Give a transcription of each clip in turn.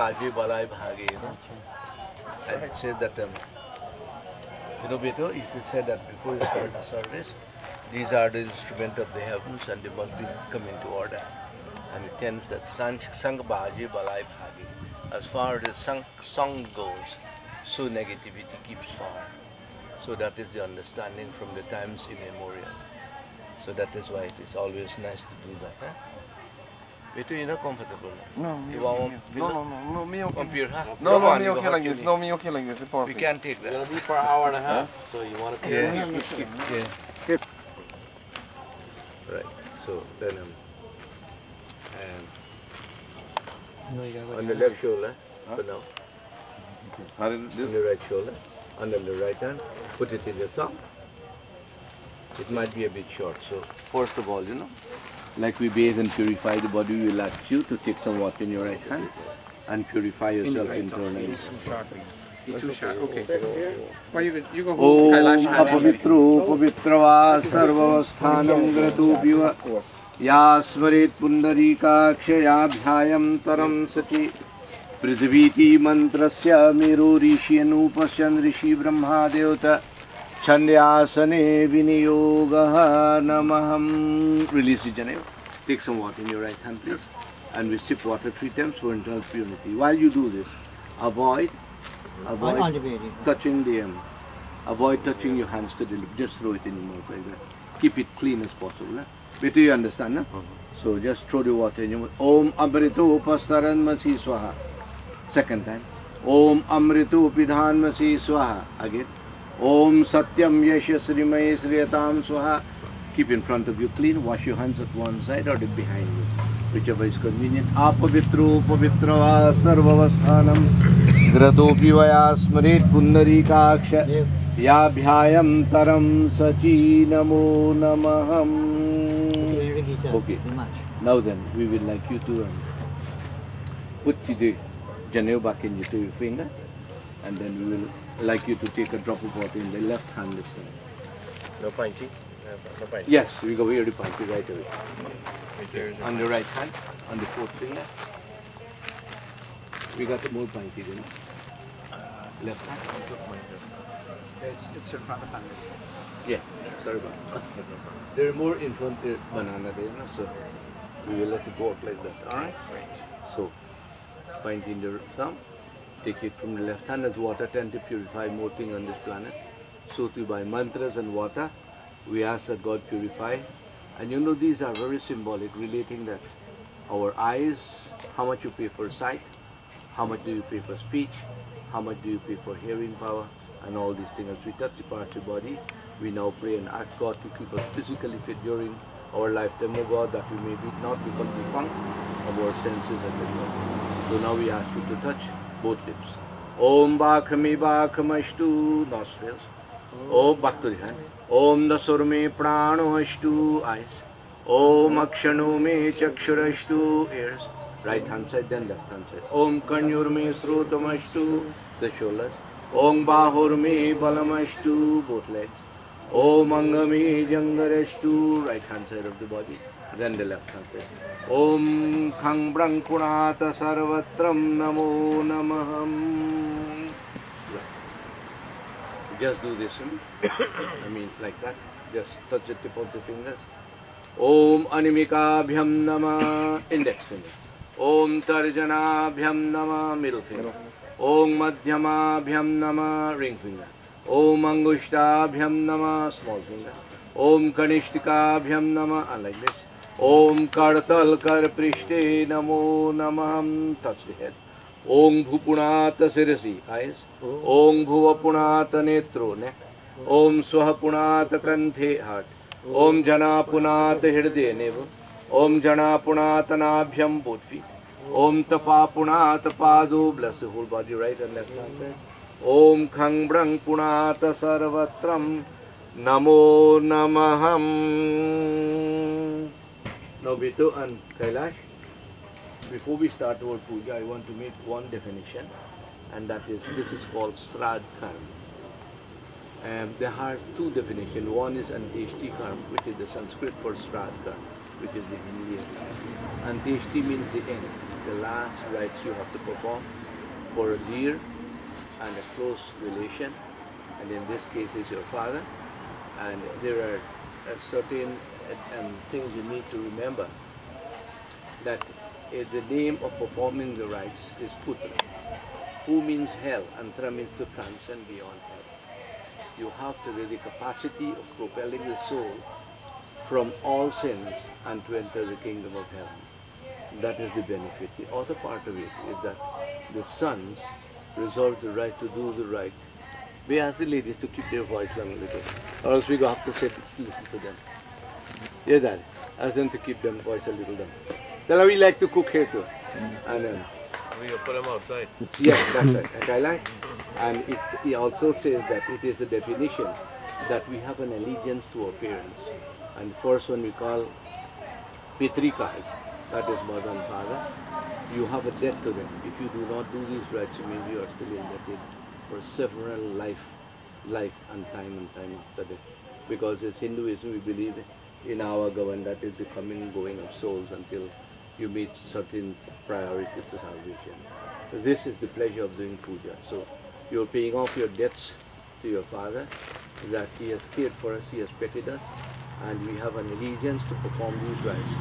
Bhaji Balai Bhagi, you know. And it says that, you know, Beto, if you said that before you start the service, these are the instruments of the heavens and they must be coming to order. And it tends that Sang Bhaji Balai Bhagi. As far as the song goes, so negativity keeps far. So that is the understanding from the times immemorial. So that is why it is always nice to do that. Huh? Beto, you're not comfortable now? No, you want no, me okay. Compare, huh? No, me okay like this. No, me okay like this. It's perfect. We can't take that. It's going to be for an hour and a half, so you want to keep. Right. So then on the left shoulder, for now. On the right shoulder, under the right hand, put it in your thumb. It might be a bit short, so first of all, you know, like we bathe and purify the body, we will ask you to take some water in your right hand and purify yourself internally. It's too short for you. It's too short. Okay. Well, you go Om apavitro pavitrava sarvavasthanam gratubiva yasmarit pundarikakshayabhyayam taram sati prithviti mantrasya mero rishi anupasyan rishi brahma devata Chandyasane viniyogaha namaham. Release the janeva. Take some water in your right hand, please. And we sip water 3 times for internal purity. While you do this, avoid touching the avoid touching your hands to the lip. Just throw it in your mouth like that. Keep it clean as possible. Better you understand, no? So just throw the water in your mouth. Om amrito upastaran masi swaha. Second time. Om amrito pidhan masi swaha. Again. Om Satyam Yasha Srimay Sriyatam Swaha. Keep in front of you clean, wash your hands at one side or behind you, whichever is convenient. Apavitro Pavitrava Sarvavasthanam Gratopi Vaya Smarit Pundarikaksha Yabhyayam Taram Sachi Namo Namaham. Okay, now then we would like you to put the janeo back into your finger, and then we will like you to take a drop of water in the left hand this time. No pinty? No pinty. Yes, we go here to pinty right away. On the right hand, on the fourth finger. We got the more pinty, you know. Left hand. It's in front of the hand. Yeah, sorry about that. There are more in front there, banana there, you know, so we will let it go up like that. Alright? So, pinty in the thumb. Take it from the left hand, as water tends to purify more things on this planet. So too by mantras and water, we ask that God purify. And you know these are very symbolic, relating that our eyes, how much you pay for sight, how much do you pay for speech, how much do you pay for hearing power, and all these things. As we touch the parts of the body, we now pray and ask God to keep us physically fit during our lifetime, O God, that we may not become defunct of our senses and the body. So now we ask you to touch both lips. Om Bakhami Bakhamashtu, nostrils. Om back to the hand. Om Dasurme Pranohashtu, eyes. Om Akshanu Me Chakshurashtu, ears. Right hand side, then left hand side. Om Kanyurme Srutamashtu, the shoulders. Om Bahurme Balamashtu, both legs. Om Angame Jangarashtu, right hand side of the body. Then the left hand side. Om Khang Brang Punata Sarvatram Namo Namaham. Just do this, I mean like that. Just touch the tip of the fingers. Om Animika Bhyam Nama, index finger. Om Tarjana Bhyam Nama, middle finger. Om Madhyama Bhyam Nama, ring finger. Om Angushta Bhyam Nama, small finger. Om Kanishtika Bhyam Nama, and like this. Om Kartal Kar Prishte Namo Namaham, touch the head. Om Bhupunata Sirasi, eyes. Om Bhuvapunata Netro, neck. Om Swahapunata Kanthe, heart. Om Janapunata Hridaya, navel. Om Janapunata Nabhyam, both feet. Om Tapapunata Pado, bless the whole body, right and left hand side. Om Khang Brang Punata Sarvatram Namo Namaham. Now Vitu and Kailash, before we start our puja, I want to make one definition, and that is, this is called Srad Karma. There are two definitions. One is Anteshti Karma, which is the Sanskrit for Srad Karma, which is the Hindi. Anteshti means the end. the last rites you have to perform for a dear and a close relation, and in this case is your father. And there are certain things you need to remember, that the name of performing the rites is putra. Pu means hell, antra means to transcend beyond hell. You have to have the capacity of propelling the soul from all sins and to enter the kingdom of heaven. That is the benefit. The other part of it is that the sons reserve the right to do the right. We ask the ladies to keep their voice down a little, or else we go have to sit listen to them. Yeah, Dad. Ask them to keep their voice a little down. Tell her we like to cook here too. And We will put them outside. yeah, that's right. Okay, like. And it also says that it is a definition that we have an allegiance to our parents. And first when we call Pitrika, that is mother and father, you have a debt to them. If you do not do these rites, maybe you are still indebted for several life and time after death. Because as Hinduism, we believe in our government that is the coming and going of souls until you meet certain priorities to salvation. So this is the pleasure of doing puja. So you're paying off your debts to your father, that he has cared for us, he has petted us, and we have an allegiance to perform these rites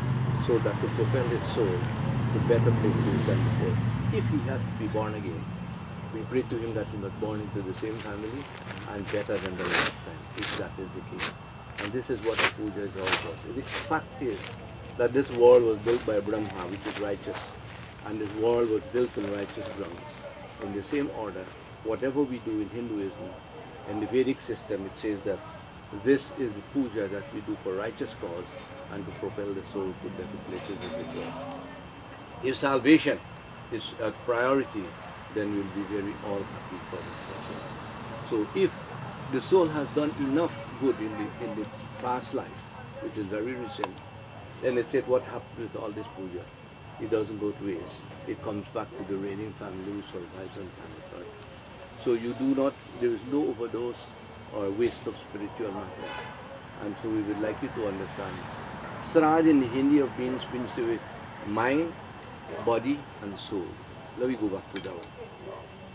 so that to propel his soul to better places than before. If he has to be born again, we pray to him that he was born into the same family and better than the last time, if that is the case. And this is what the puja is all about. The fact is that this world was built by Brahma, which is righteous, and this world was built on righteous grounds. In the same order, whatever we do in Hinduism, in the Vedic system, it says that this is the puja that we do for righteous cause and to propel the soul to better places as it were. If salvation is a priority, then we'll be very all happy for it. So if the soul has done enough good in the past life, which is very recent, then it said what happens with all this puja? It doesn't go to waste. It comes back to the reigning family who survives on planet Earth. So you do not, there is no overdose or waste of spiritual matter. And so we would like you to understand. Sraj in Hindi means with mind, body and soul. Let me go back to that one.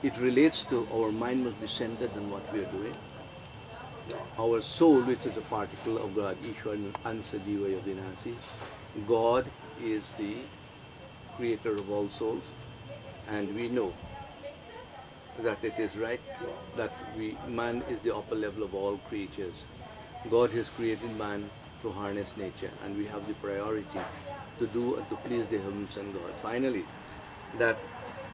It relates to our mind must be centered on what we are doing. Our soul, which is a particle of God, Ishwar Ansajiva Yadinasi. God is the creator of all souls, and we know that it is right that man is the upper level of all creatures. God has created man to harness nature, and we have the priority to do and to please the heavens and God. Finally, that